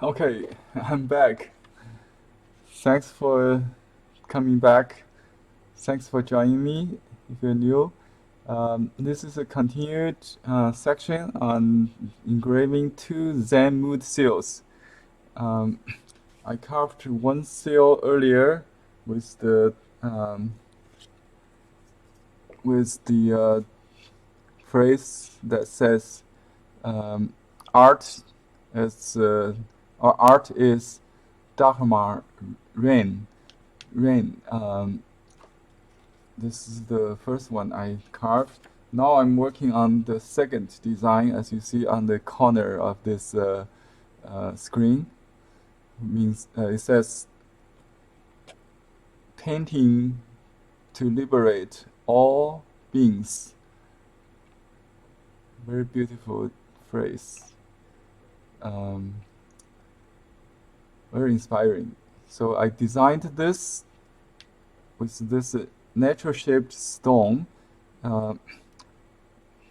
Okay, I'm back. Thanks for coming back. Thanks for joining me if you're new. This is a continued section on engraving two Zen mood seals. Um, I carved one seal earlier with um, the phrase that says um, art art is Dharma rain. Rain. This is the first one I carved. Now I'm working on the second design, as you see on the corner of this screen. It says painting to liberate all beings. Very beautiful phrase. Um, Very inspiring. So I designed this with this natural shaped stone. Uh,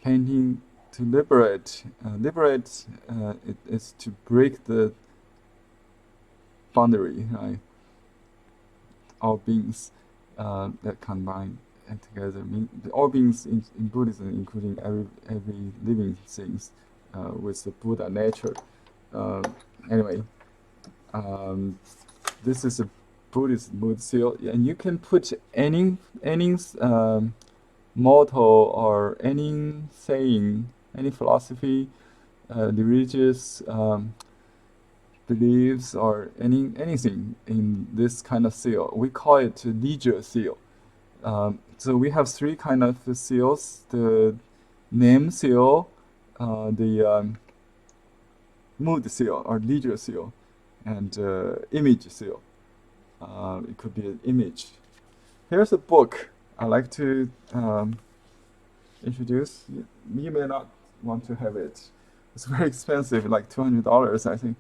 Painting to liberate. It is to break the boundary, right? All beings that combine together. All beings in Buddhism, including every living things, with the Buddha nature. Uh, anyway, um, this is a Buddhist mood seal, and you can put any motto or any saying, any philosophy, religious beliefs, or anything in this kind of seal. We call it leisure seal. So we have three kind of seals: the name seal, the mood seal or leisure seal, and image seal. It could be an image. Here's a book I like to introduce. You may not want to have it. It's very expensive, like $200, I think.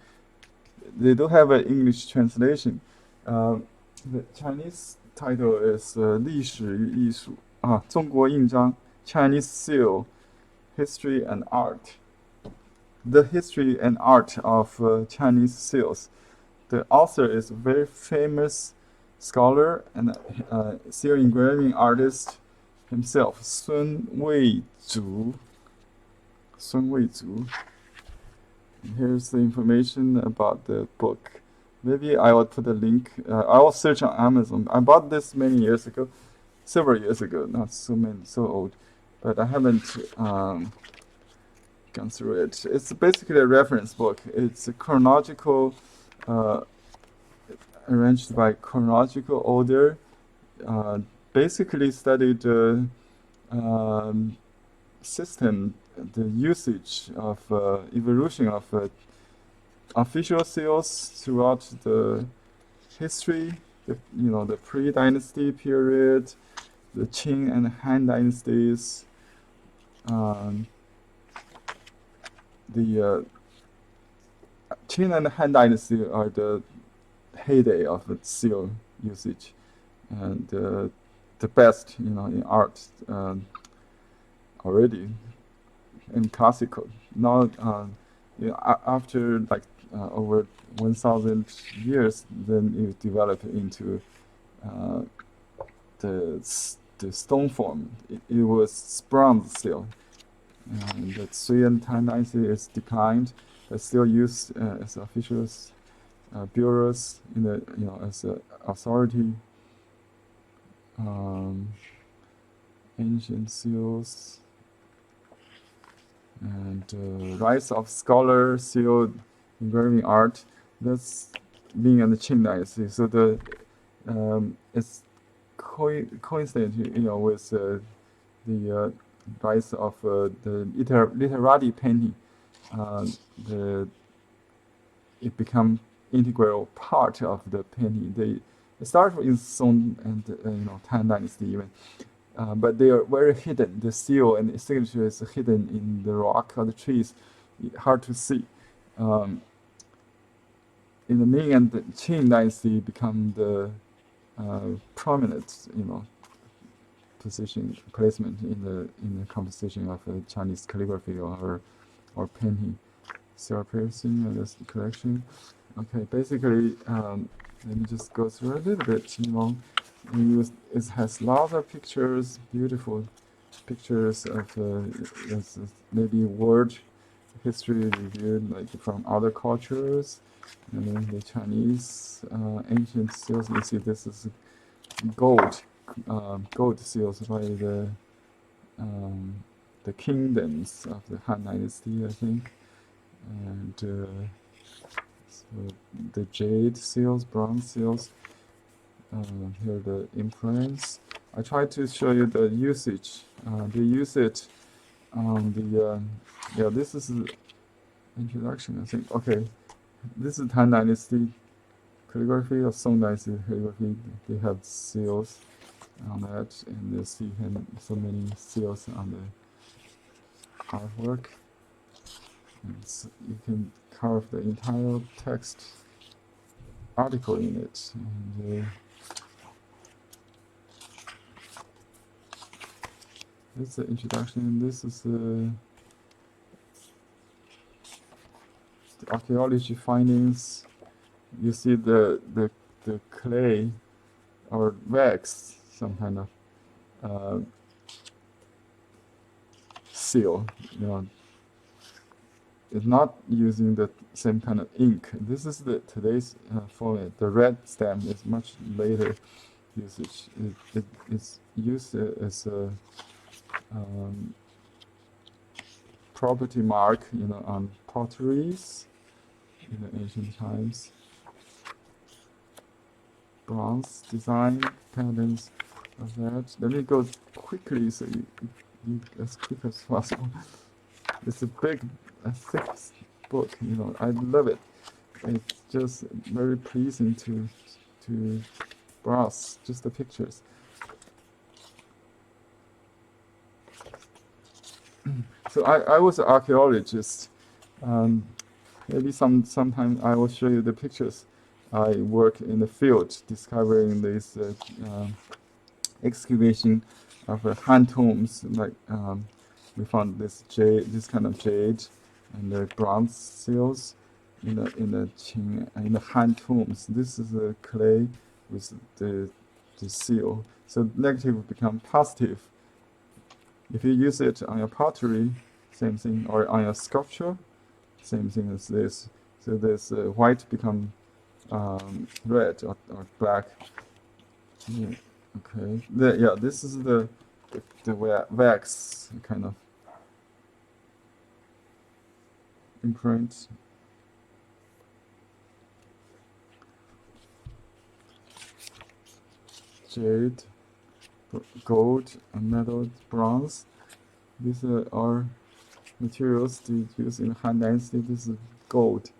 They do have an English translation. The Chinese title is 历史与艺术啊，中国印章 Chinese Seal, History and Art. The history and art of Chinese seals. The author is a very famous scholar and seal engraving artist himself, Sun Weizhu. Here's the information about the book. Maybe I will put a link. I will search on Amazon. I bought this several years ago, not so old, but I haven't gone through it. It's basically a reference book. It's a chronological, arranged by chronological order. Basically studied the system, the usage of evolution of official seals throughout the history. The pre-dynasty period, the Qing and Han dynasties. The Qing and Han dynasty are the heyday of the seal usage, and the best, in art already, and classical. Now, after like over 1,000 years, then you develop into the stone form. It was bronze seal. The Sui and Tang dynasty is declined, but still used as officials, bureaus in the as a authority. Ancient seals and rise of scholar seal engraving art. That's being in the Qing dynasty. So it's coincident, with the rise of the literati painting. It become integral part of the painting. It started in Song and Tang dynasty even, but they are very hidden. The seal and the signature is hidden in the rock or the trees, hard to see. In the Ming and the Qing dynasty, become the prominent, placement in the composition of Chinese calligraphy or painting. Seal piercing, this collection. Okay, basically, let me just go through a little bit. It has lots of pictures, beautiful pictures of maybe world history reviewed like from other cultures, and then the Chinese ancient seals. You see, this is gold, gold seals by um, the kingdoms of the Han Dynasty, I think, and so the jade seals, bronze seals. Here are the imprints. I tried to show you the usage. They use it on the yeah. This is the introduction, I think. Okay, this is Han Dynasty calligraphy or Song Dynasty calligraphy. They have seals on that, and you see so many seals on the artwork. And so you can carve the entire text article in it. And, this is the introduction. This is the archaeology findings. You see the clay or wax, some kind of uh, seal. It's not using the same kind of ink. This is the today's format. The red stamp is much later usage. It's used as a um, property mark, on potteries in the ancient times. Bronze design patterns of that. Let me go quickly so you as quick as possible. It's a thick book. I love it. It's just very pleasing to browse just the pictures. So I was an archaeologist. Maybe sometime I will show you the pictures. I work in the field discovering this excavation of hand tombs. Like we found this kind of jade, and the bronze seals in the hand tombs. This is the clay with the seal. So negative will become positive. If you use it on your pottery, same thing, or on your sculpture, same thing as this. So this white become red or black. Yeah. Okay. This is the wax kind of imprint. Jade, gold, metal, bronze. These are materials to use in Han Dynasty. This is gold.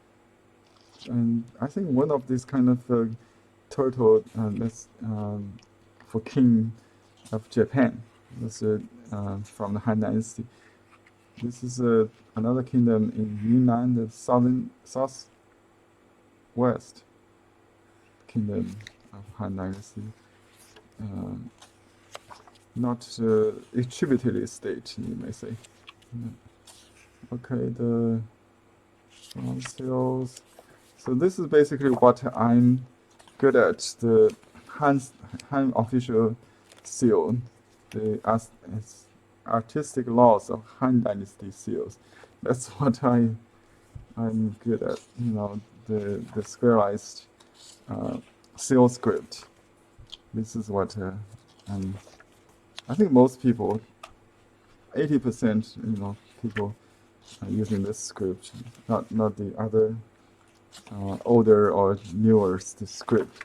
And I think one of these kind of turtle that's for king of Japan. That's from the Han Dynasty. This is another kingdom in Yunnan, the southwest kingdom of Han Dynasty. Not a tributary state, you may say. Okay, the bronze seals. So this is basically what I'm good at, the Han official seal, the artistic laws of Han Dynasty seals. That's what I'm good at, the squarized seal script. This is what I think most people, 80%, people are using this script, not the other older or newer script.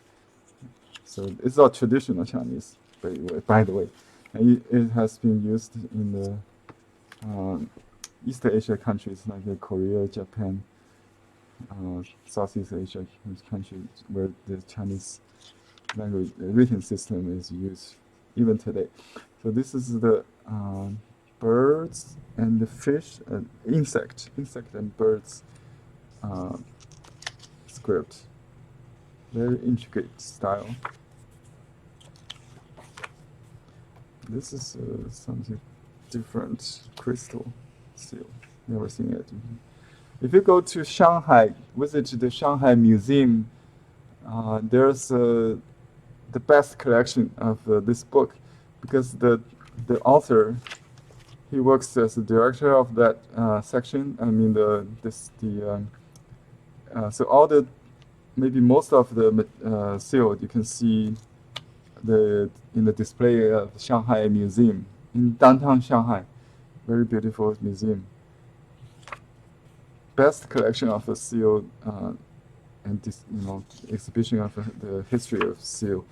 So it's not traditional Chinese, by the way. And it has been used in the East Asia countries like Korea, Japan, Southeast Asia countries where the Chinese language written system is used even today. So this is the birds and the fish, insect and birds script. Very intricate style. This is something different, crystal seal. Never seen it. If you go to Shanghai, visit the Shanghai Museum, there's the best collection of this book, because the author, he works as the director of that section. I mean so all the, maybe most of the seal you can see in the display of Shanghai Museum in downtown Shanghai. Very beautiful museum. Best collection of a seal and this, exhibition of the history of seal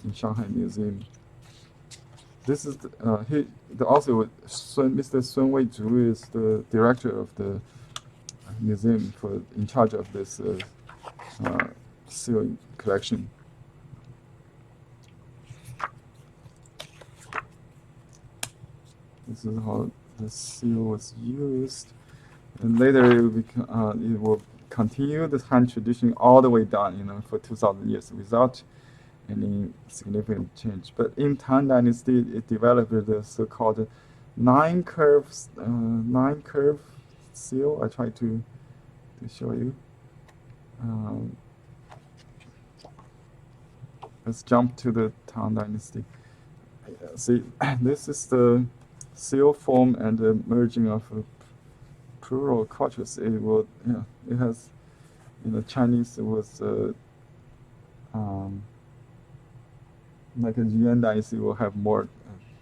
in Shanghai Museum. This is the author, Mr. Sun Weizhu, is the director of the museum in charge of this seal collection. This is how the seal was used, and later it will continue the Han tradition all the way down, for 2,000 years without any significant change. But in Tang Dynasty, it developed the so-called nine-curve seal. I try to show you. Let's jump to the Tang Dynasty. See, this is the seal form and the merging of plural cultures. It has, Chinese was like a Yuan Dynasty will have more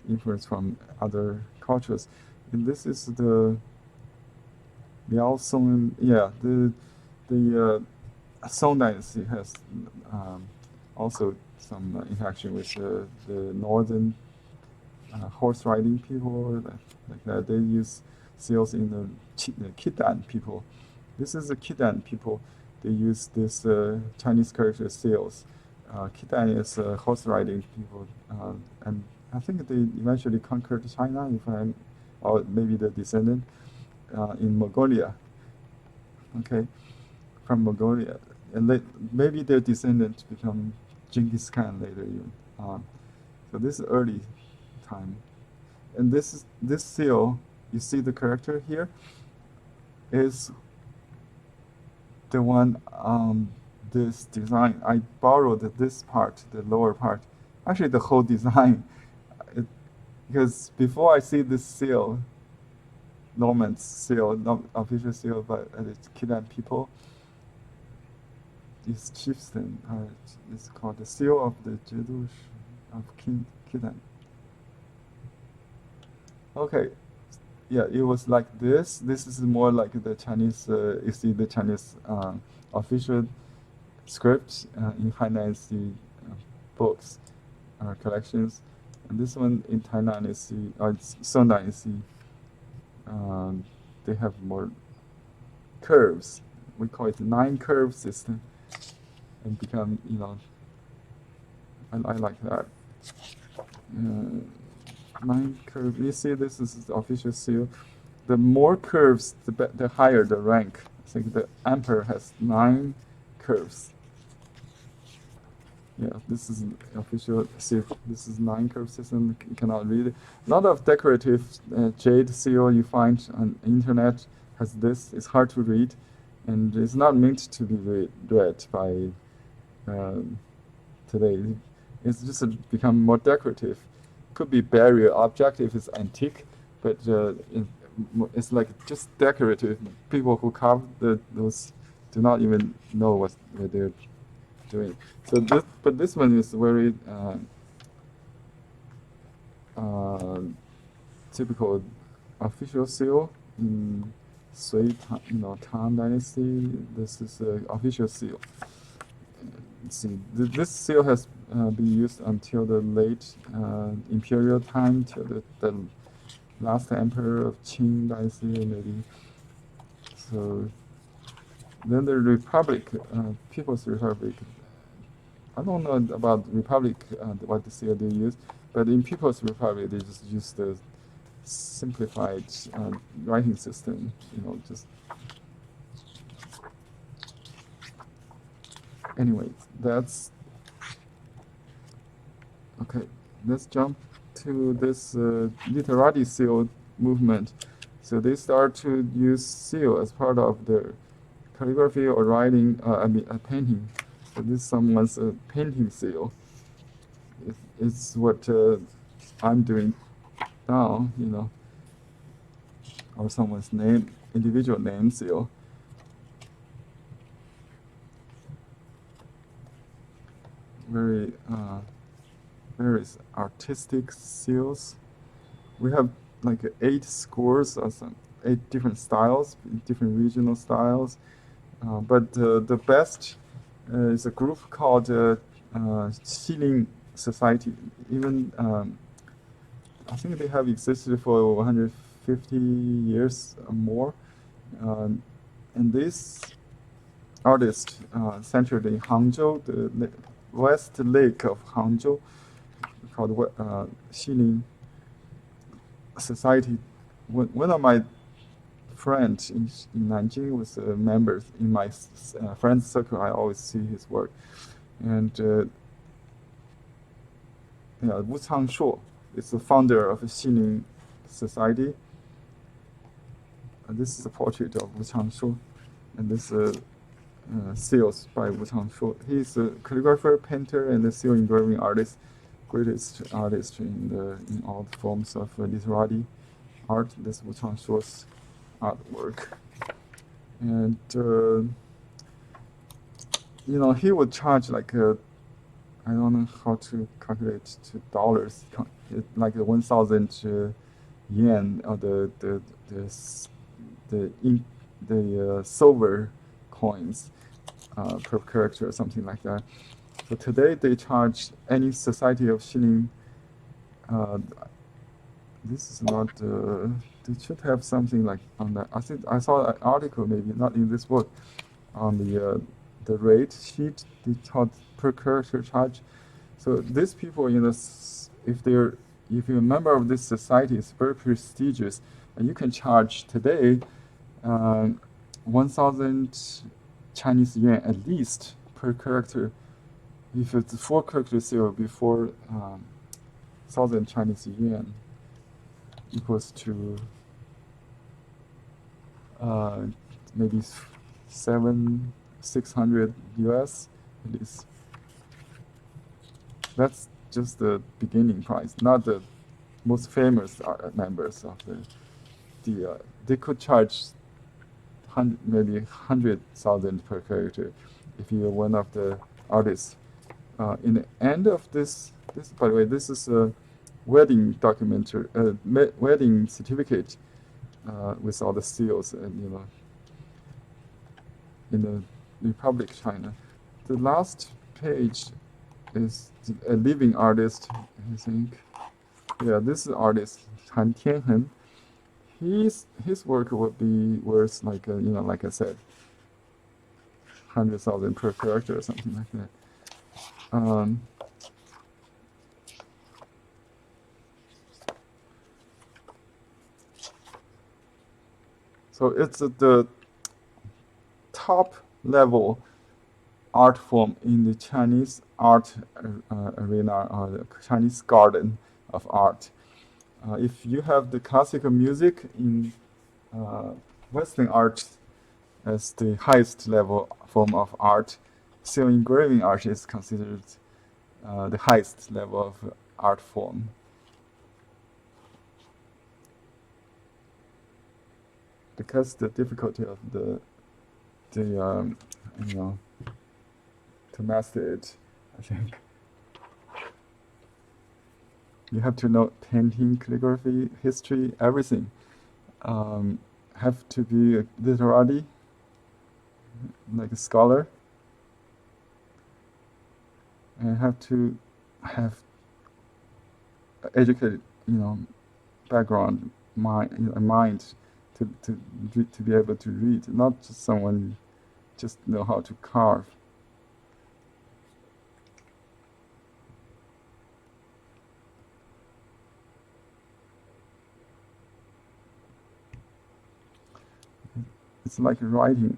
influence from other cultures. And this is the Liao Song. Yeah, the Song Dynasty has also some interaction with the northern horse riding people, like that. They use seals in the Khitan people. This is the Khitan people. They use this Chinese character seals. Khitan is horse riding people, and I think they eventually conquered China, or maybe the descendant in Mongolia. Okay, from Mongolia, and maybe their descendants become Genghis Khan later even. So this is early time, and this seal, you see the character here, is the one this design. I borrowed this part, the lower part, actually the whole design, because before I see this seal, Norman's seal, not official seal, but the Khitan people, this chieftain, it's called the seal of the Jedush of King Khitan. Okay, yeah, it was like this. This is more like the Chinese, you see the Chinese official script in Han Dynasty books collections, and this one in Tang Dynasty or Song Dynasty, they have more curves. We call it nine-curve system, and become, I like that. Nine curve. You see, this is the official seal. The more curves, the higher the rank. I think the emperor has 9 curves. Yeah, this is an official seal. This is 9-curve system. You cannot read it. A lot of decorative jade seal you find on the internet has this. It's hard to read, and it's not meant to be read by today. It's just become more decorative. Could be barrier object if it's antique, but it's like just decorative. People who carve those do not even know what they're doing. So this one is very typical official seal in Tang Dynasty. This is an official seal. See, this seal has been used until the late imperial time, till the last emperor of Qing Dynasty, maybe. So then the Republic, People's Republic. I don't know about Republic, what the seal they use, but in People's Republic they just use the simplified writing system. Just anyway. That's okay. Let's jump to this literati seal movement. So they start to use seal as part of their calligraphy or writing, painting. So this is someone's painting seal. It's what I'm doing now, or someone's name, individual name seal. Very various artistic seals. We have like 8 scores or some 8 different styles, different regional styles. But the best is a group called Xilin Society. Even I think they have existed for 150 years or more. And this artist centered in Hangzhou, the west lake of Hangzhou, called Xilin Society. One of my friends in Nanjing was a member in my friend's circle. I always see his work. And Wu Changshuo is the founder of the Xilin Society. This is a portrait of Wu Changshuo, and this seals by Wu Changshuo. He's a calligrapher, painter, and a seal engraving artist, greatest artist in all forms of literary art. This Wu Changshuo's artwork, and he would charge like I don't know how to calculate to dollars, like 1,000 yen, or the silver coins per character or something like that. So today they charge any Society of Xilin. This is not. They should have something like on that. I think I saw an article, maybe not in this book, on the rate sheet. They charge per character charge. So these people, if you're a member of this society, it's very prestigious, and you can charge today 1,000 Chinese yuan at least per character. If it's a 4-character seal, it will be 4,000 Chinese yuan, equals to maybe 600 US at least. That's just the beginning price, not the most famous members of they could charge maybe 100,000 per character if you're one of the artists. In the end of this, by the way, this is a wedding documentary, wedding certificate with all the seals, and in the Republic of China. The last page is a living artist, I think. Yeah, this is artist Han Tianhen. His work would be worth like like I said, 100,000 per character or something like that. So it's the top level art form in the Chinese art arena, or the Chinese garden of art. If you have the classical music in Western art as the highest level form of art, seal engraving art is considered the highest level of art form. Because the difficulty of to master it, I think. You have to know painting, calligraphy, history, everything. Have to be literary, like a scholar, and have to have educated, background, mind to be able to read, not just someone just know how to carve. It's like writing.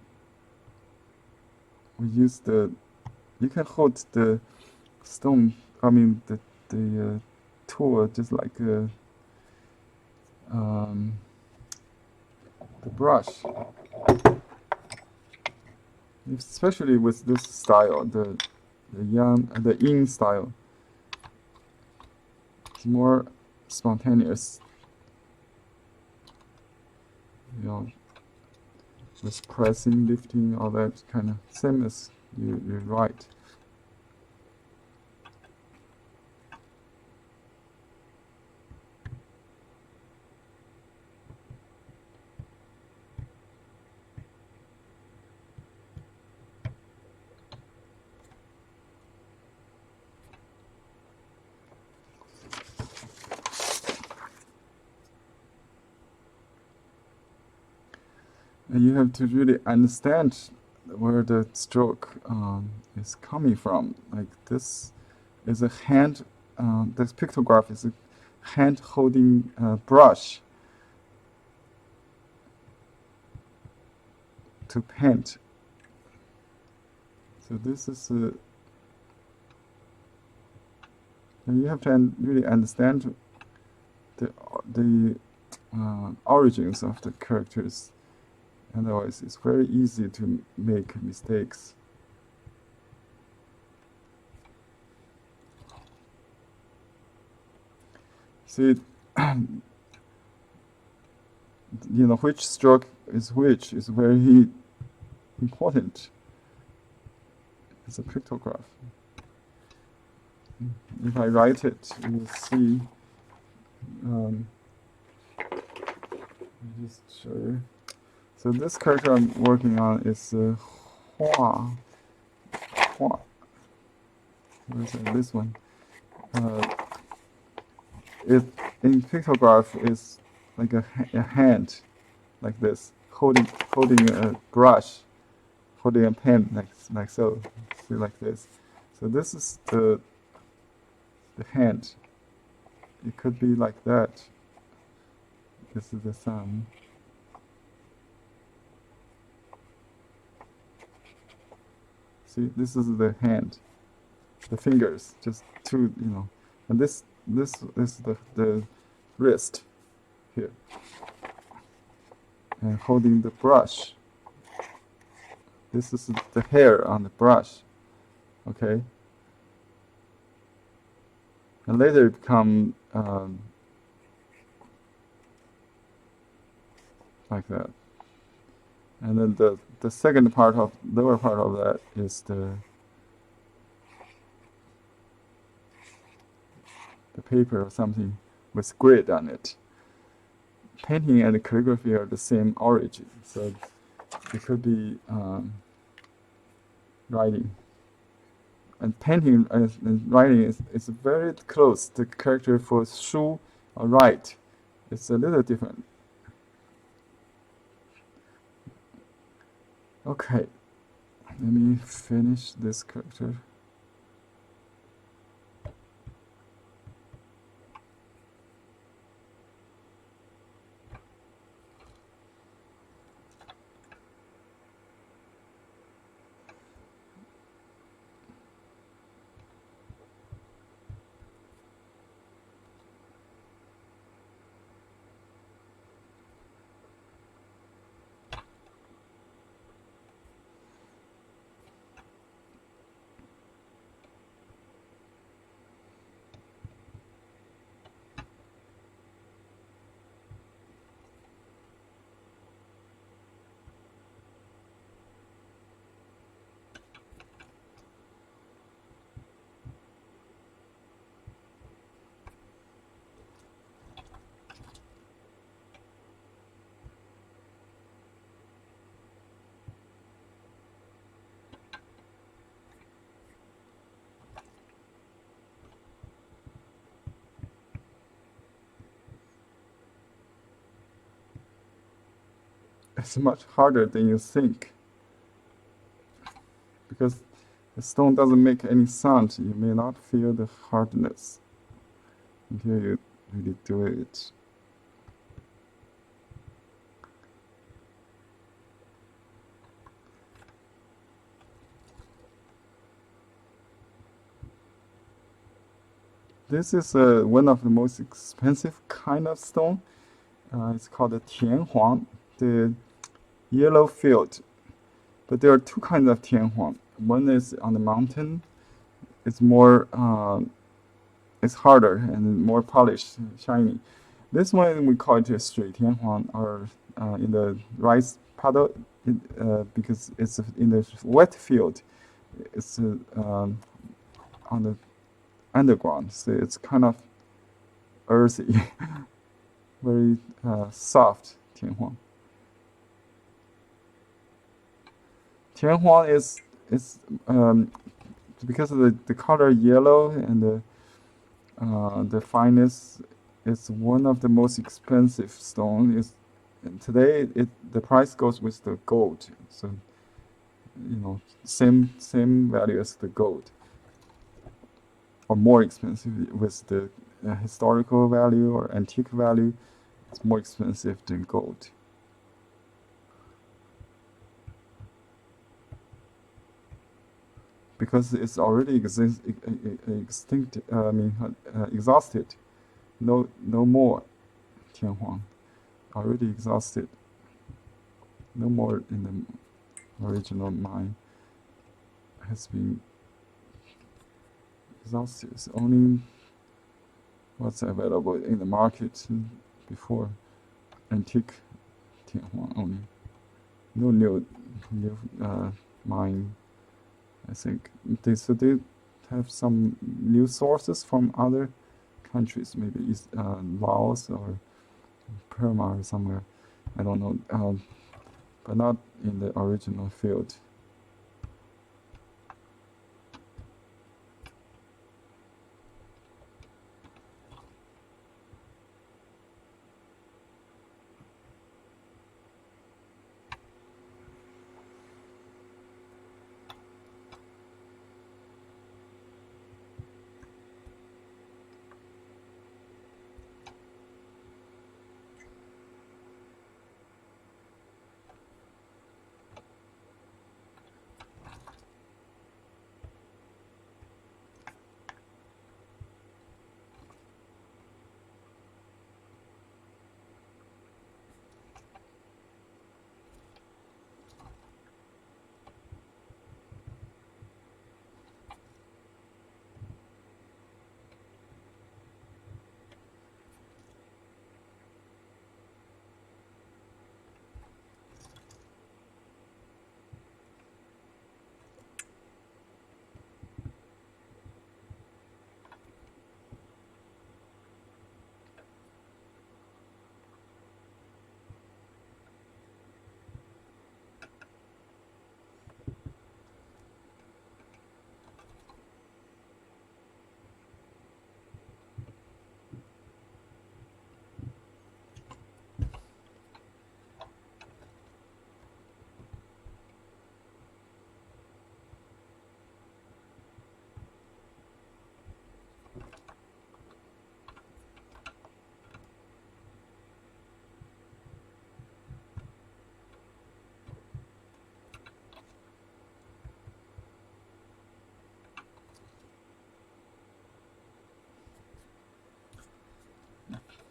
We use you can hold the stone, the tool, just like the brush, especially with this style, the yin style. It's more spontaneous, you know, with pressing, lifting, all that kind of same as you write. And you have to really understand where the stroke is coming from. Like this is a hand, this pictograph is a hand holding brush to paint. So this is and you have to really understand the origins of the characters. Otherwise, it's very easy to make mistakes. See, you know, which stroke is which is very important. It's a pictograph. If I write it, you will see. Let me just show you. So this character I'm working on is Hua. Hua. Where's this one? It in pictograph is like a hand, like this, holding a brush, holding a pen, like so. See, like this. So this is the hand. It could be like that. This is the thumb. See, this is the hand, the fingers, just two, you know, and this is the wrist here, and holding the brush. This is the hair on the brush, okay. And later it become like that. And then the second part of lower part of that is the paper or something with grid on it. Painting and calligraphy are the same origin, so it could be writing. And painting and writing is very close. The character for shu or write, it's a little different. Okay, let me finish this character. It's much harder than you think, because the stone doesn't make any sound. You may not feel the hardness until you really do it. This is one of the most expensive kind of stone. It's called a Tianhuang. the yellow field. But there are two kinds of tianhuang. One is on the mountain. It's more, it's harder and more polished, shiny. This one we call it a straight tianhuang, or in the rice puddle, because it's in the wet field. It's on the underground, so it's kind of earthy, very soft tianhuang. Tianhuang is because of the color yellow and the fineness. It's one of the most expensive stone. Today the price goes with the gold. So same value as the gold, or more expensive with the historical value or antique value. It's more expensive than gold. Because it's already extinct. Exhausted. No more tianhuang. Already exhausted. No more in the original mine. Has been exhausted. It's only what's available in the market before. Antique tianhuang only. No new mine. I think they have some new sources from other countries, maybe Laos or Burma or somewhere. I don't know, but not in the original field.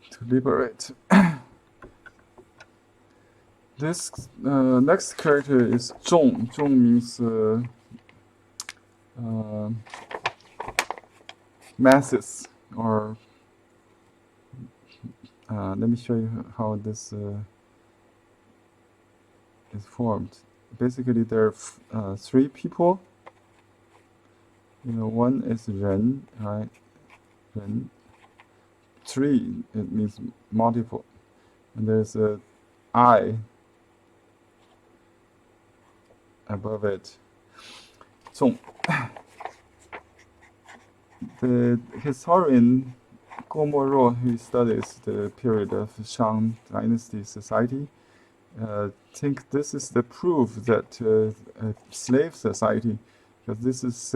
To liberate. This next character is Zhong. Zhong means masses, or let me show you how this is formed. Basically, there are three people. One is Ren, right? Ren. Three, it means multiple. And there's a I above it. So, the historian Guo Moruo, who studies the period of Shang Dynasty society, think this is the proof that a slave society, because this is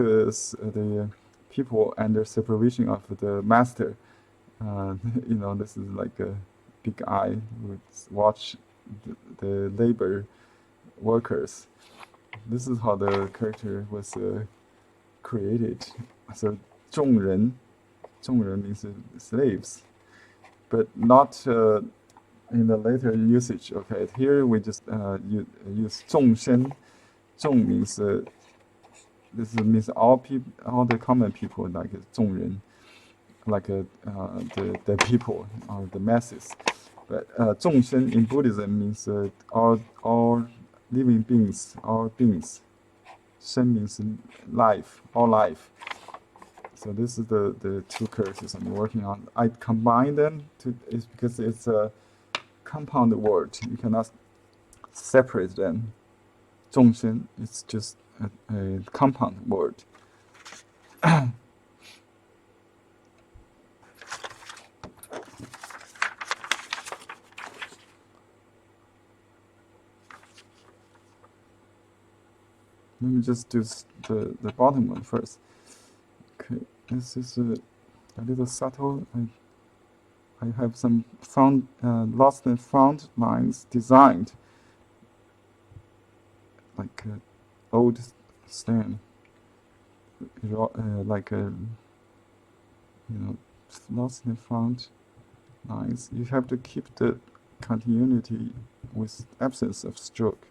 the people under supervision of the master. This is like a big eye would watch the labor workers. This is how the character was created. So 众人 means slaves, but not in the later usage. Okay, here we just use 众生. 众 means this means all people, all the common people, like 众人, like the people, the masses. But 众生 in Buddhism means all living beings, all beings. 生 means life, all life. So this is the two curses I'm working on. I combine them is because it's a compound word. You cannot separate them. 众生 is just a compound word. Let me just do the bottom one first. Okay, this is a little subtle. I have some lost and found lines designed like an old stamp, like a lost and found lines. You have to keep the continuity with absence of stroke.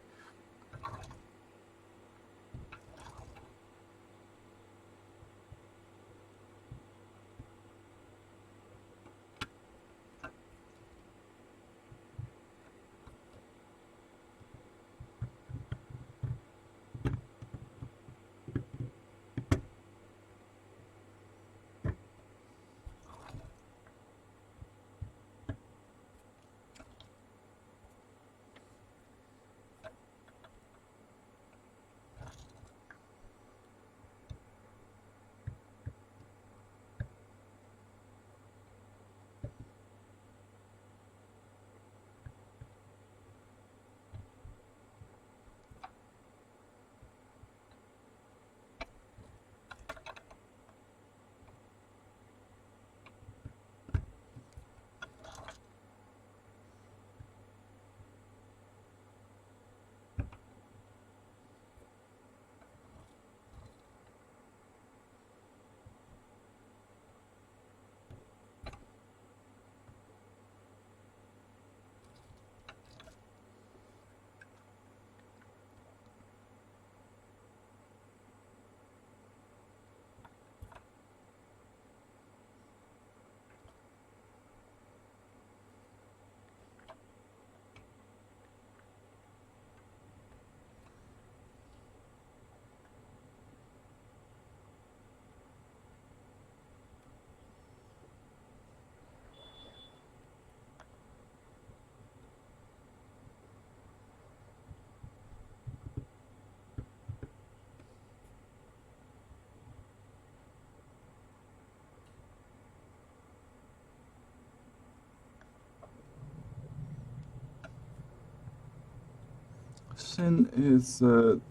Shin is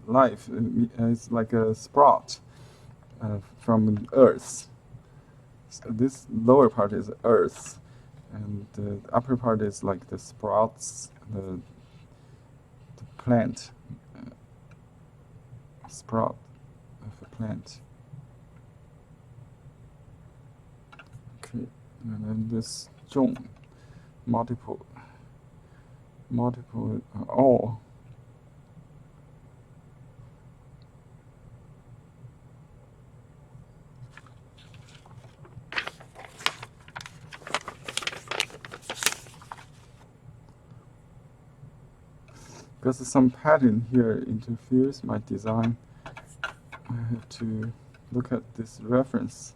life. It's like a sprout from earth. So this lower part is earth, and the upper part is like the sprouts, the plant, sprout of a plant. Okay, and then this 众, multiple, all. Because some pattern here interferes my design, I have to look at this reference.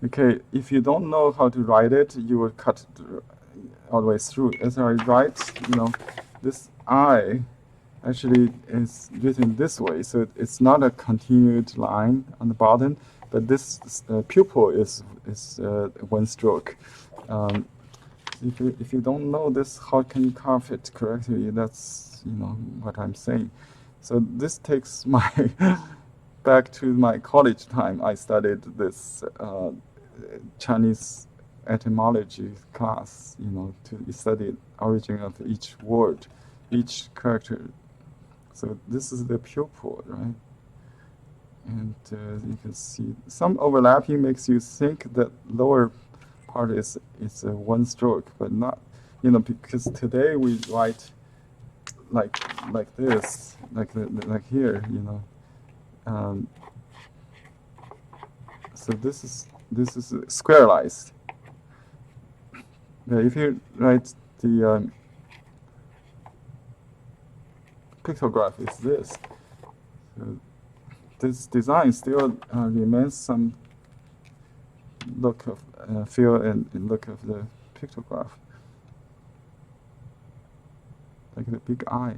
Okay, if you don't know how to write it, you will cut all the way through. As I write, this I actually is written this way, so it's not a continued line on the bottom, but this pupil is one stroke. If you don't know this, how can you carve it correctly? That's what I'm saying. So this takes my back to my college time. I studied this Chinese etymology class, to study origin of each word, each character. So this is the pupil, right? And you can see some overlapping makes you think that lower part is one stroke, but not, because today we write like this, like here, Um, so this is squareized. If you write the pictograph is this. So this design still remains some look of feel and look of the pictograph, like the big eye.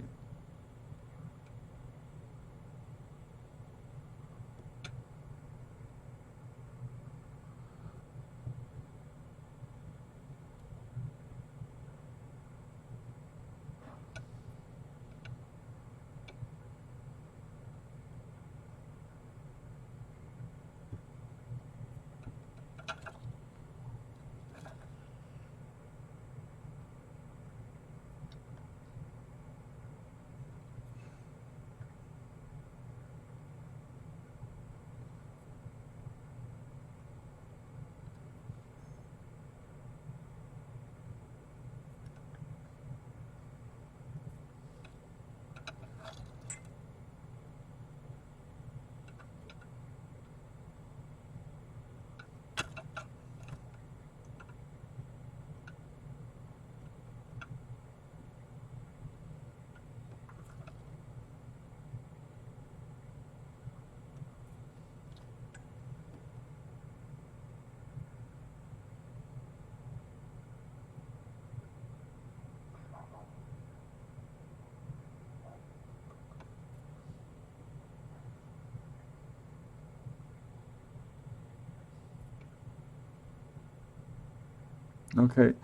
Okay,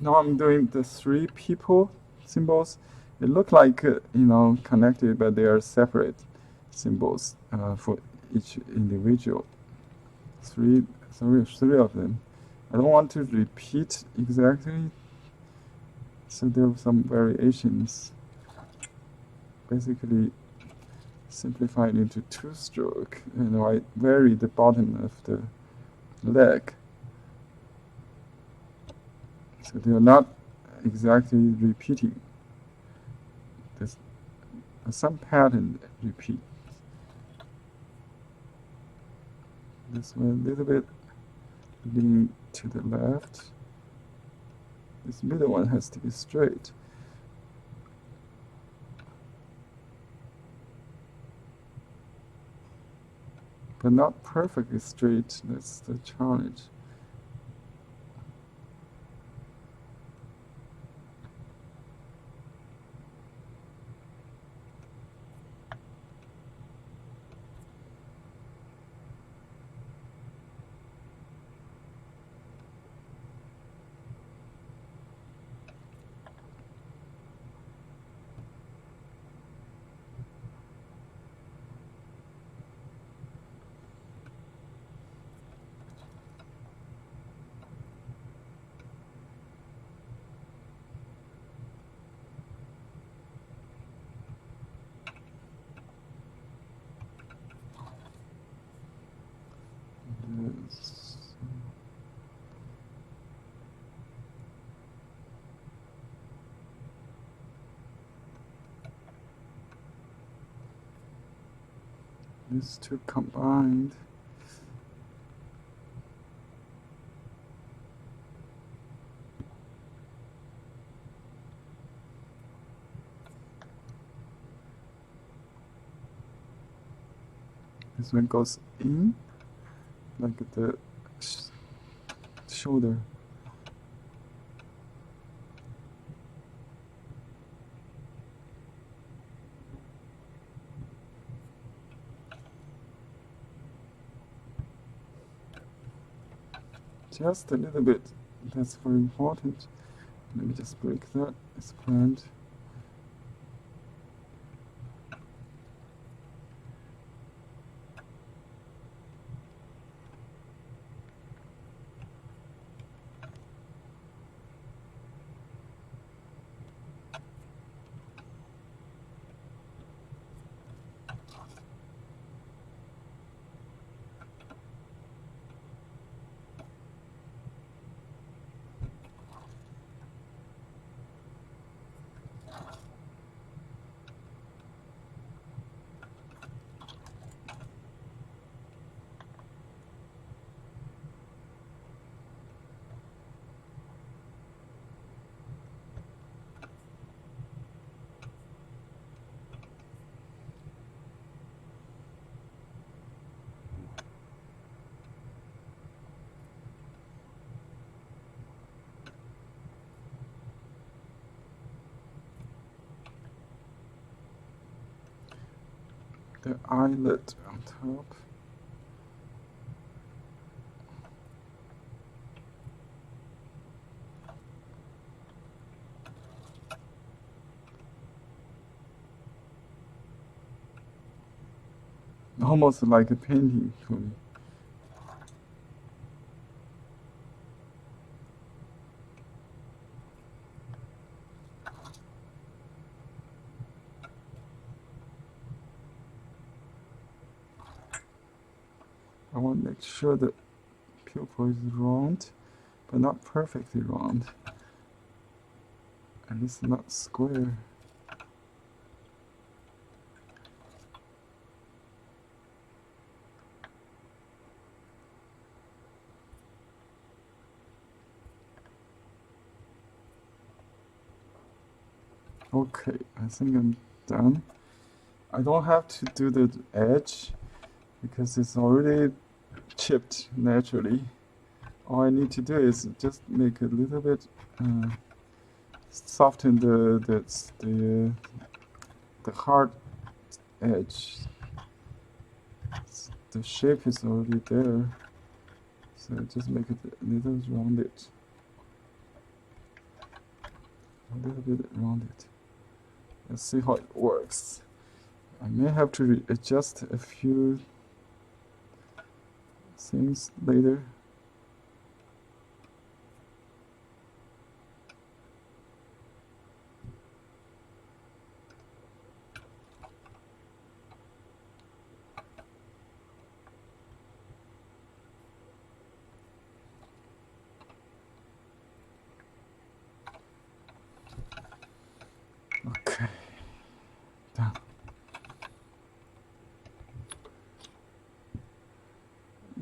now I'm doing the three people symbols. It look like connected, but they are separate symbols for each individual. Three of them. I don't want to repeat exactly, so there are some variations. Basically, simplify it into two-stroke, and I vary the bottom of the leg. So they are not exactly repeating. There's some pattern repeat. This one a little bit lean to the left. This middle one has to be straight. But not perfectly straight. That's the challenge. Yes. These two combined. This one goes in, like the shoulder. Just a little bit. That's very important. Let me just break that. It's planned. the eyelet on top. Almost like a painting for me. I want to make sure the pupil is round, but not perfectly round. And it's not square. Okay, I think I'm done. I don't have to do the edge because it's already chipped naturally. All I need to do is just make a little bit, soften the hard edge. The shape is already there, so just make it a little rounded. A little bit rounded. Let's see how it works. I may have to adjust a few things later. Okay, done.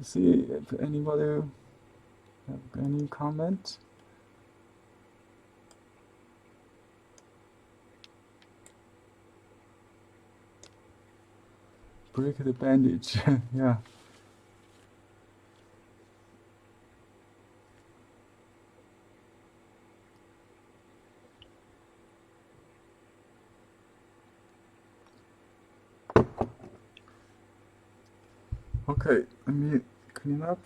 See if anybody have any comment. Break the bandage. Yeah. Okay, let me clean up.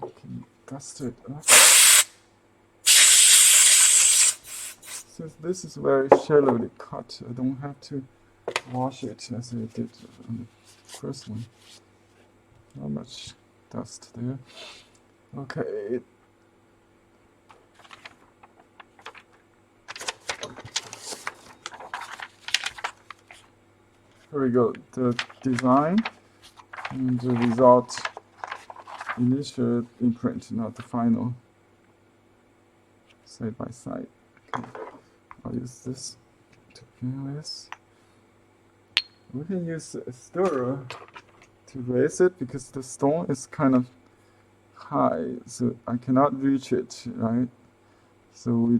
I can dust it up. Since this is very shallowly cut, I don't have to wash it as I did on the first one. Not much dust there. Okay. Here we go. The design and the result. Initial imprint, not the final. Side by side. Okay. I'll use this to begin with. We can use a stirrer to raise it because the stone is kind of high, so I cannot reach it, right? So we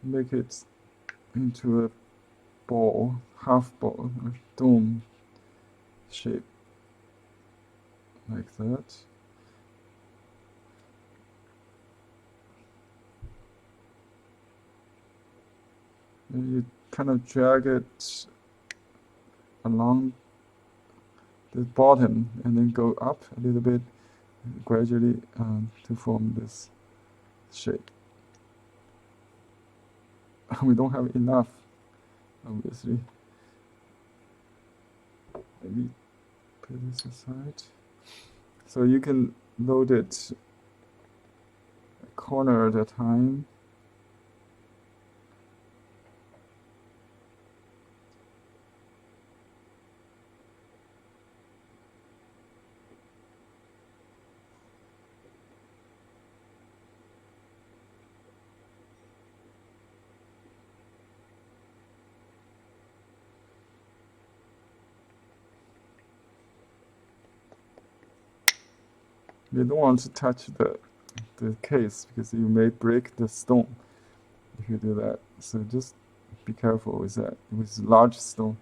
make it into a ball, half ball, or dome shape, like that. And you kind of drag it along the bottom and then go up a little bit gradually to form this shape. We don't have enough, obviously. Let me put this aside. So you can load it a corner at a time. You don't want to touch the the case because you may break the stone if you do that. So just be careful with that. With large stone,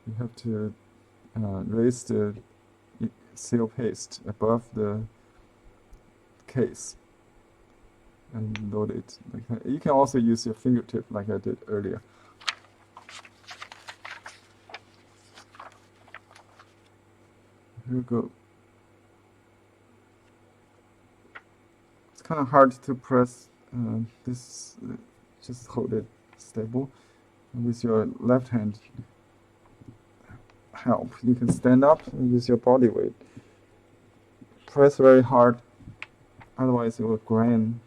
you have to raise the seal paste above the case and load it like that. You can also use your fingertip like I did earlier. Here we go. It's kind of hard to press this. Just hold it stable. And with your left hand help, you can stand up and use your body weight. Press very hard, otherwise it will grain.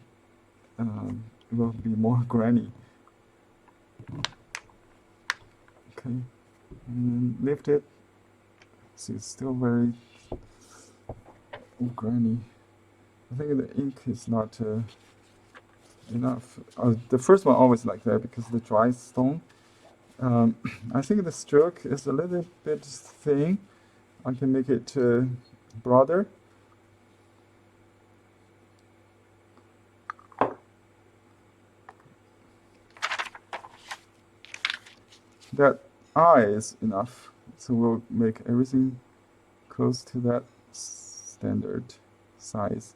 It will be more grainy. Okay, and then lift it. See, it's still very grainy. I think the ink is not enough. The first one always like that because the dry stone. I think the stroke is a little bit thin. I can make it broader. That eye is enough, so we'll make everything close to that standard size.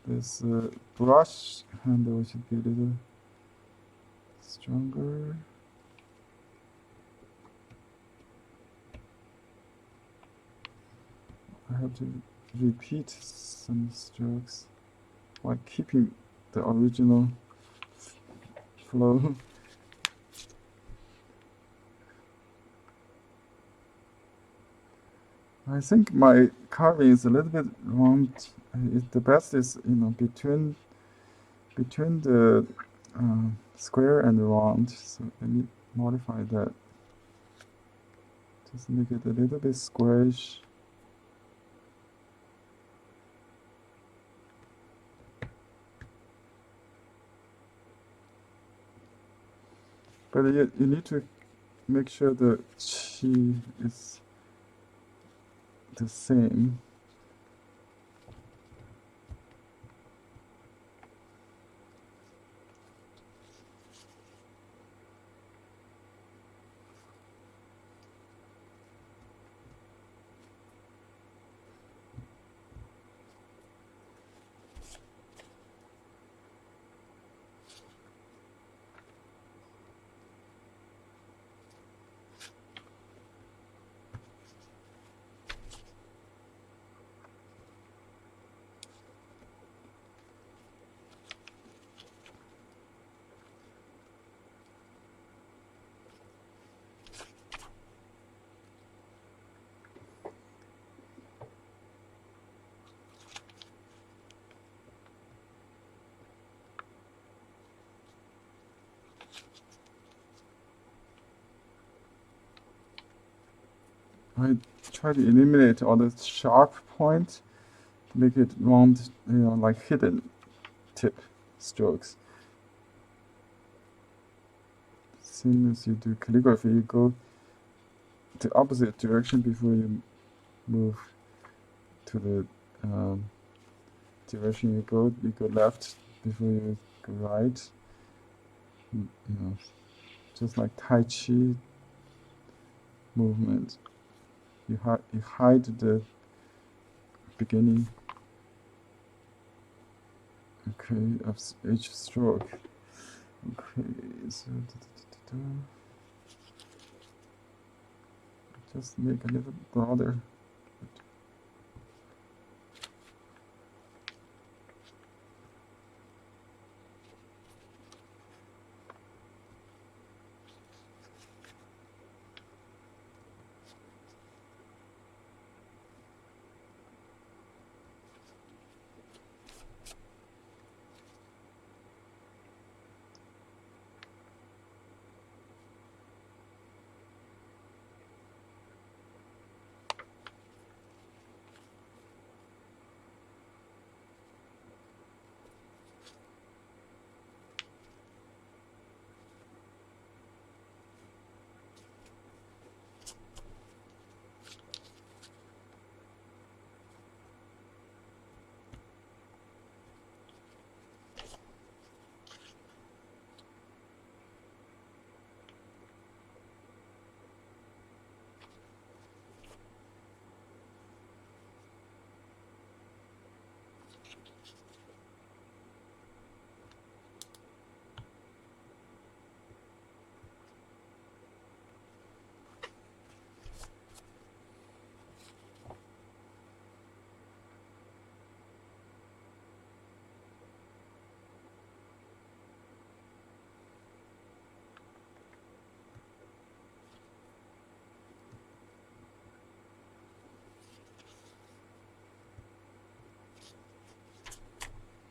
This brush handle should be a little stronger. I have to repeat some strokes while keeping the original flow. I think my carving is a little bit wrong. The best is between the square and the round. So let me modify that. Just make it a little bit squarish. But you need to make sure the chi is the same. I try to eliminate all the sharp points to make it round, like hidden tip strokes. Same as you do calligraphy, you go the opposite direction before you move to the direction you go. You go left before you go right. Just like Tai Chi movement. You hide the beginning, of each stroke. Okay, so just make a little broader.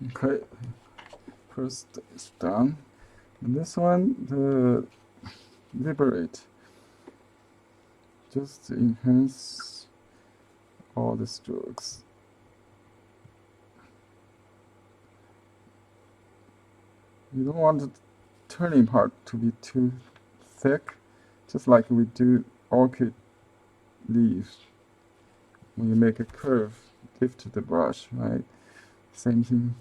Okay, first is done. And this one, the liberate, just enhance all the strokes. You don't want the turning part to be too thick, just like we do orchid leaves. When you make a curve, lift the brush, right? Same thing.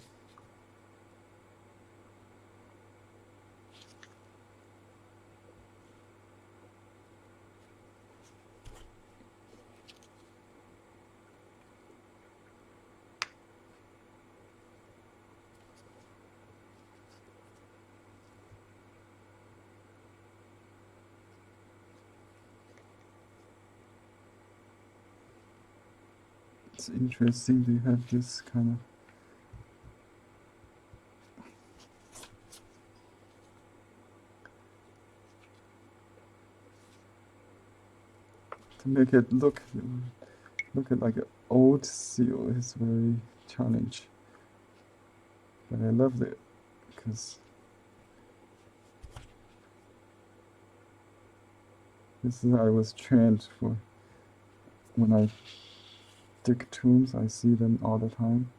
It's interesting they have this kind of to make it look like an old seal is very challenging. But I love it because this is how I was trained for. When I dig tombs, I see them all the time.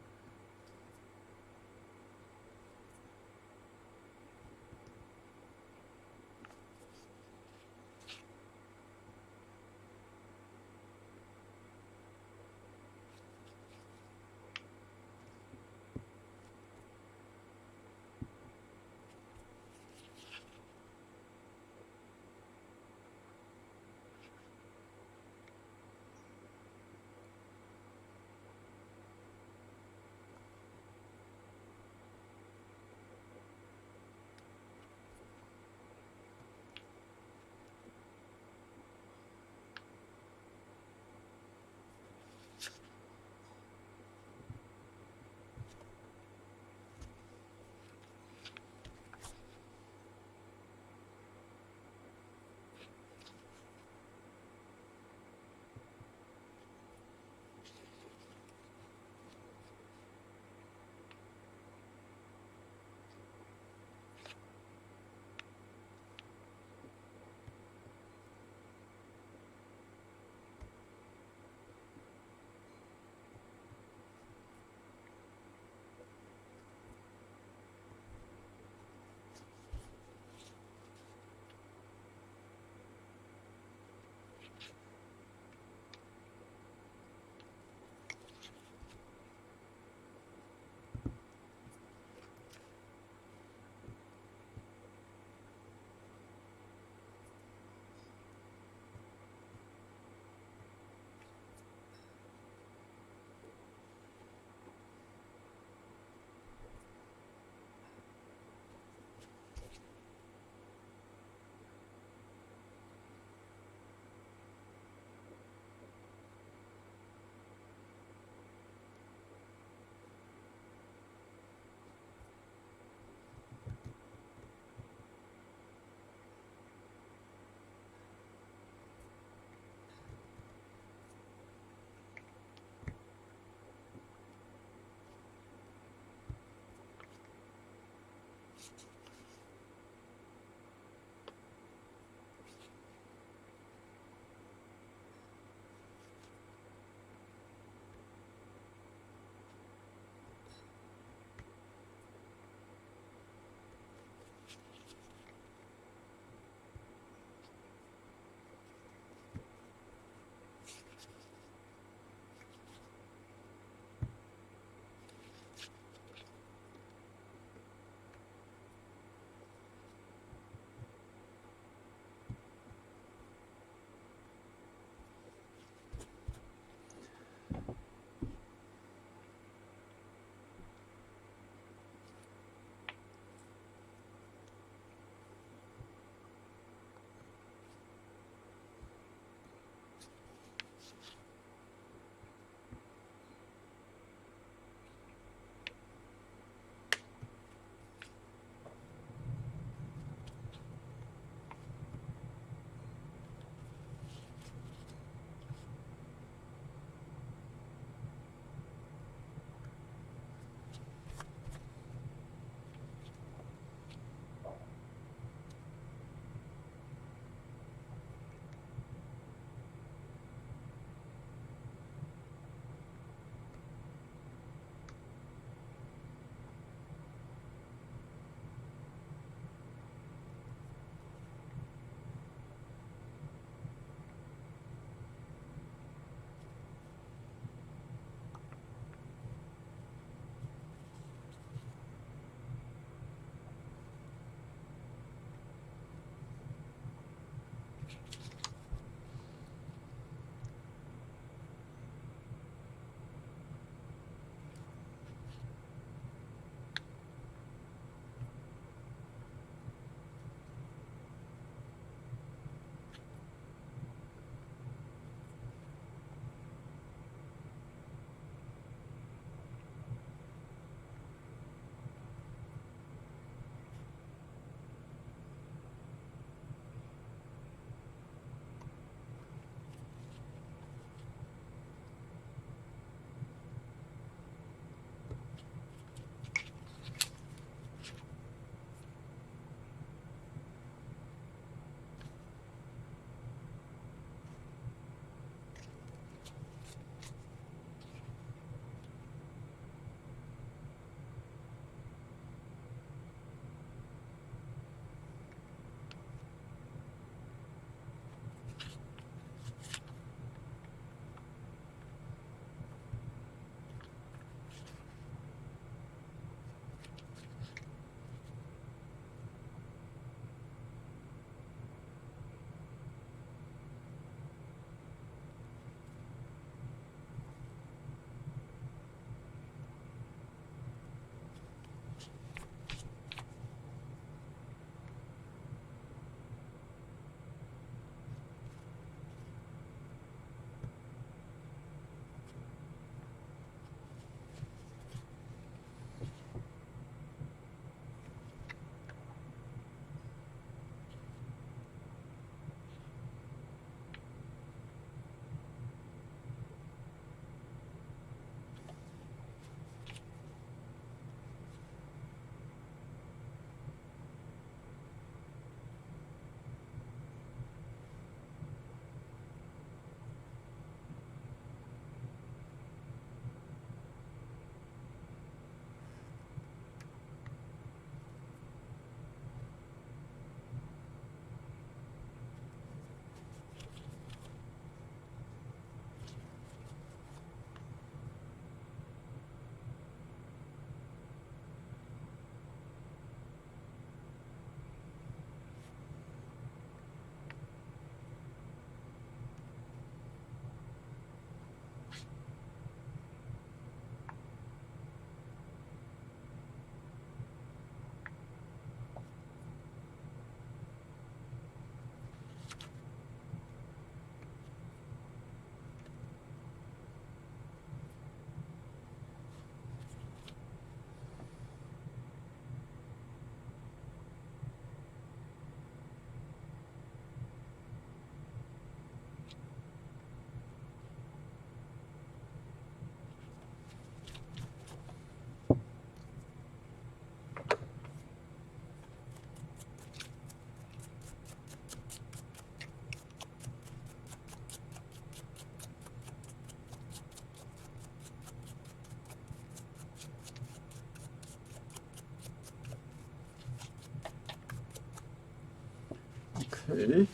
Okay,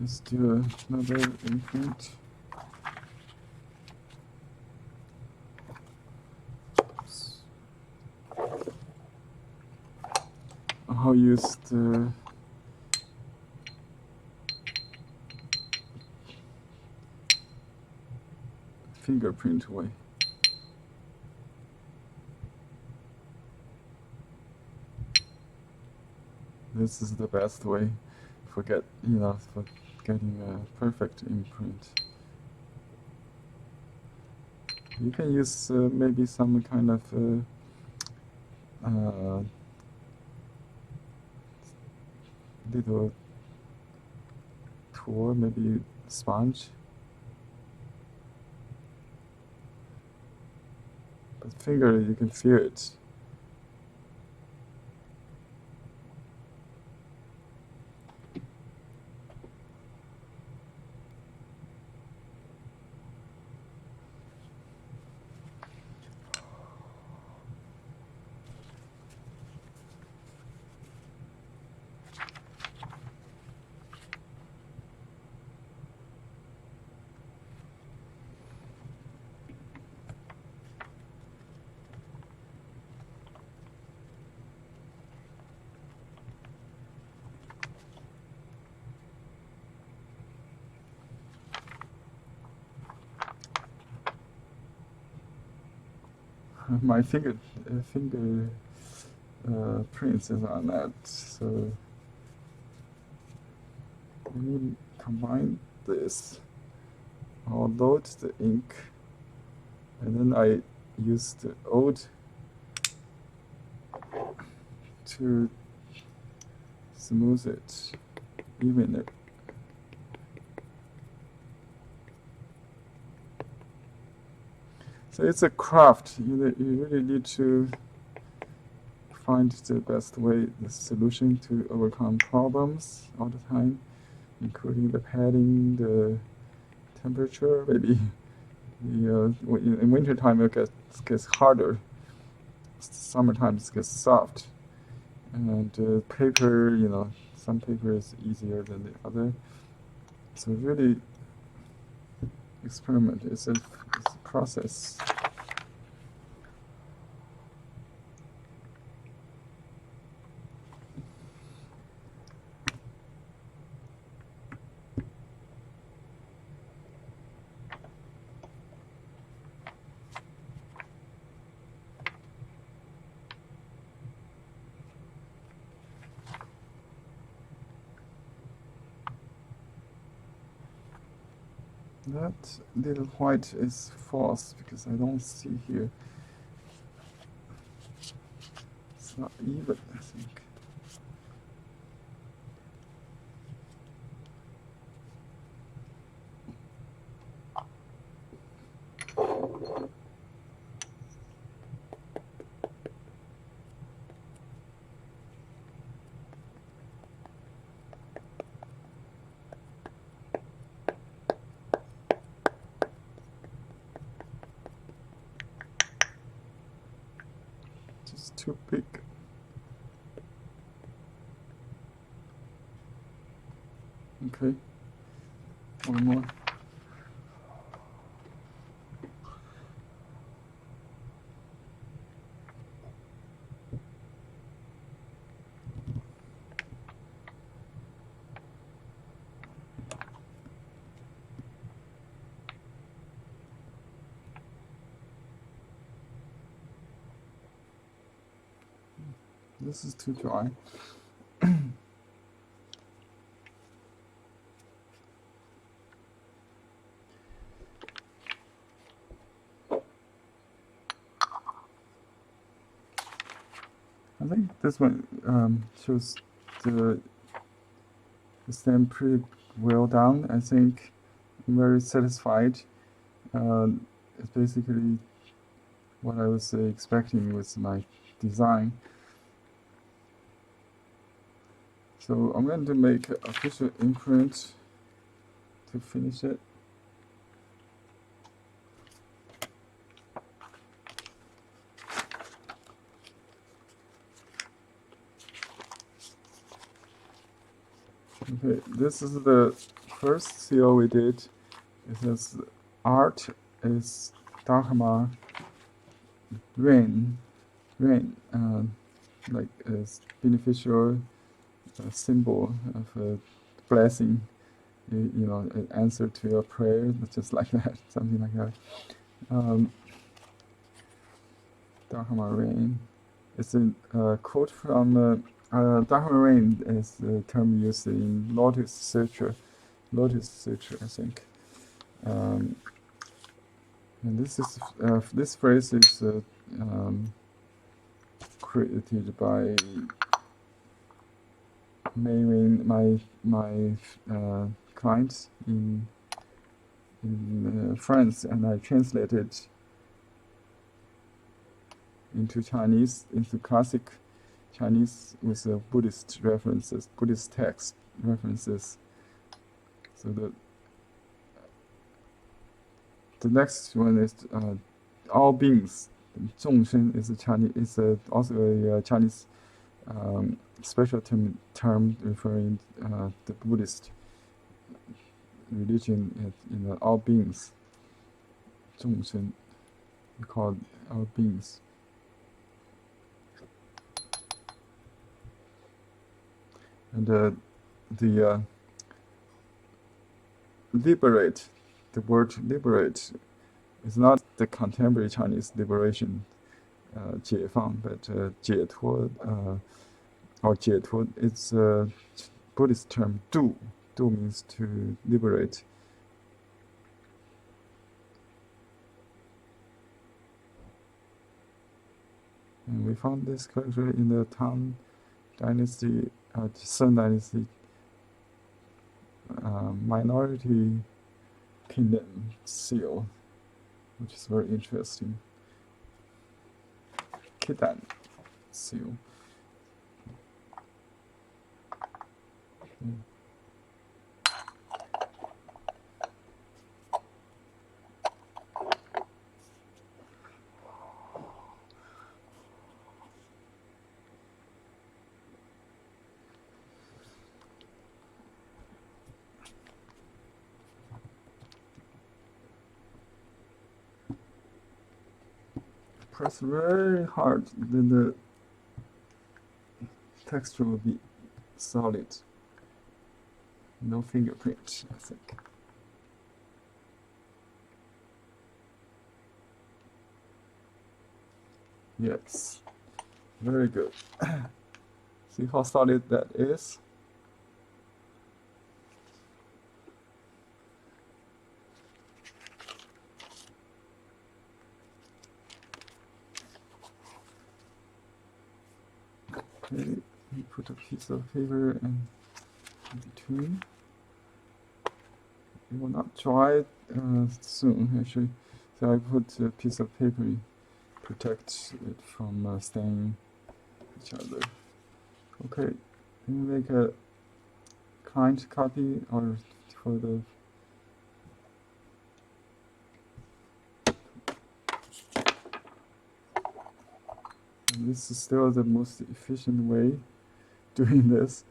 let's do another imprint. I'll use the fingerprint way. This is the best way for for getting a perfect imprint. You can use maybe some kind of little tool, maybe sponge. But finger, you can feel it. My finger prints is on that, so let me combine this. I'll load the ink, and then I use the old to smooth it, even it. So it's a craft. You really need to find the best way, the solution to overcome problems all the time, including the padding, the temperature, maybe. In wintertime it gets harder. Summertime it gets soft. And paper, some paper is easier than the other. So really experiment. It's a process. That little white is false because I don't see here. It's not even, I think. Just too big. Okay, one more. This is too dry. I think this one shows the stem pretty well done. I think I'm very satisfied. It's basically what I was expecting with my design. So I'm going to make an official imprint to finish it. Okay, this is the first seal we did. It says art is Dharma rain, like a beneficial symbol of a blessing. You know, an answer to your prayer, just like that, something like that. Dharma rain. It's a quote from Dharma rain is the term used in Lotus Sutra. Lotus Sutra, I think. And this phrase is created by Mayrin, my client in France, and I translated into Chinese, into classic Chinese with Buddhist references, Buddhist text references. So the next one is all beings. 众生 is a Chinese, is also a Chinese special term referring the Buddhist religion in all beings. 众生, we call all beings. And the liberate, the word liberate is not the contemporary Chinese liberation, 解放, but 解脱, or 解脱, it's a Buddhist term, 度. 度 means to liberate. And we found this character in the Tang Dynasty, Song Dynasty, minority kingdom seal, which is very interesting. Khitan seal. Press very hard, then the texture will be solid. No fingerprint, I think. Yes, very good. See how solid that is? Okay, we put a piece of paper in between. It will not dry soon, actually. So I put a piece of paper to protect it from staining each other. Okay, can you make a kind copy or for the this is still the most efficient way doing this.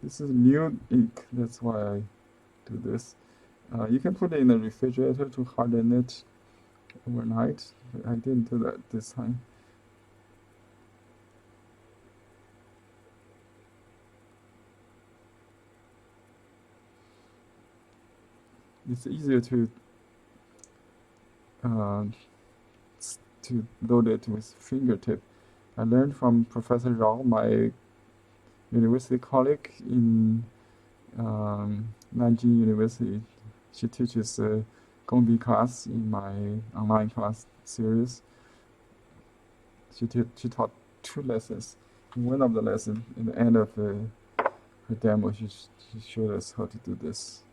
This is new ink, that's why I do this. You can put it in the refrigerator to harden it overnight, but I didn't do that this time. It's easier to load it with fingertip. I learned from Professor Rao, my university colleague in Nanjing University. She teaches a Gongbi class in my online class series. She taught 2 lessons. In one of the lessons, in the end of her demo, she showed us how to do this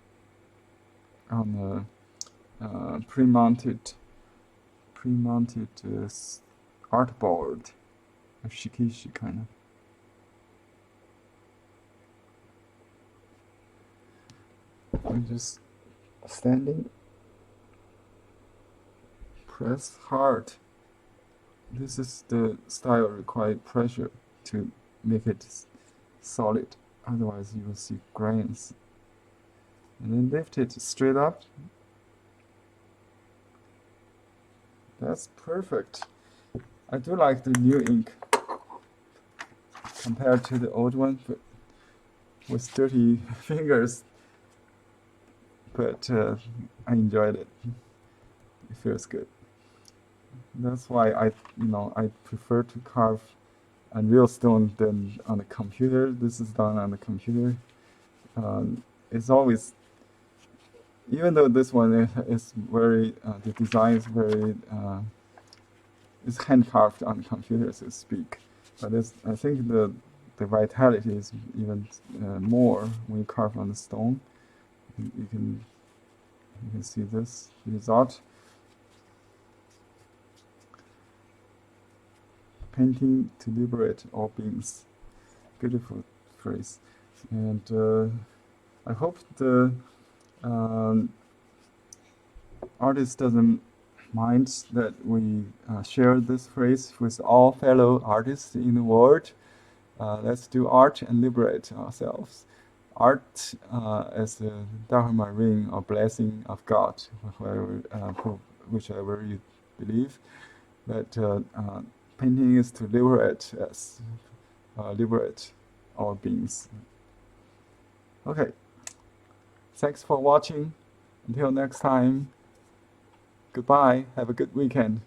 on a pre-mounted artboard, a shikishi kind of. I'm just standing, press hard. This is the style required pressure to make it solid. Otherwise, you will see grains. And then lift it straight up. That's perfect. I do like the new ink compared to the old one, but with dirty fingers. But I enjoyed it. It feels good. That's why I prefer to carve on real stone than on the computer. This is done on the computer. It's always, even though this one is very, the design is very, it's hand carved on the computer, so to speak. But I think the vitality is even more when you carve on the stone. You can see this result. Painting to liberate all beings. Beautiful phrase. And I hope the artist doesn't mind that we share this phrase with all fellow artists in the world. Let's do art and liberate ourselves. Art as a dharma ring or blessing of God, whichever you believe. But painting is to liberate us, liberate all beings. Okay, thanks for watching. Until next time, goodbye. Have a good weekend.